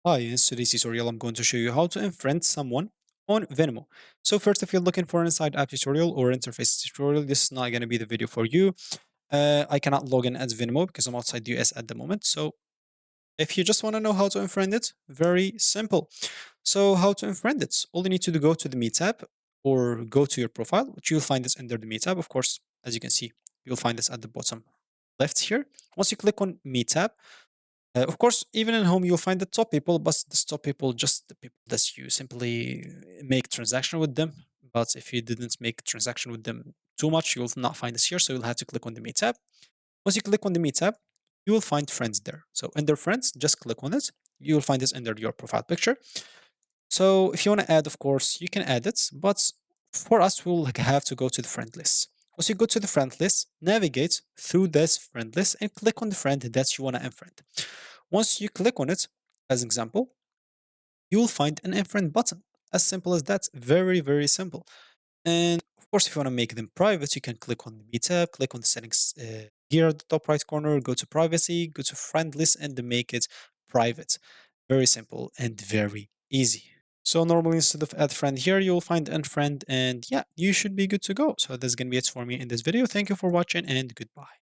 Hi, in today's tutorial, I'm going to show you how to unfriend someone on Venmo. So first, if you're looking for an inside app tutorial or interface tutorial, this is not going to be the video for you. I cannot log in as Venmo because I'm outside the US at the moment. So if you just want to know how to unfriend it, very simple. So how to unfriend it? All you need to do, go to the Meet tab or go to your profile, which you'll find this under the Meet tab. Of course, as you can see, you'll find this at the bottom left here. Once you click on Meet tab, of course, even in home, you'll find the top people, but the top people, just the people that you simply make transaction with them. But if you didn't make transaction with them too much, you'll not find this here. So you'll have to click on the Me tab. Once you click on the Me tab, you will find friends there. So under friends, just click on it. You will find this under your profile picture. So if you want to add, of course, you can add it. But for us, we'll have to go to the friend list. Once you go to the friend list, navigate through this friend list and click on the friend that you want to unfriend. Once you click on it, as an example, you will find an unfriend button. As simple as that. Very, very simple. And of course, if you want to make them private, you can click on the Me tab, click on the settings here at the top right corner, go to privacy, go to friend list, and make it private. Very simple and very easy. So normally instead of add friend here, you'll find unfriend, and yeah, you should be good to go. So that's gonna be it for me in this video. Thank you for watching and goodbye.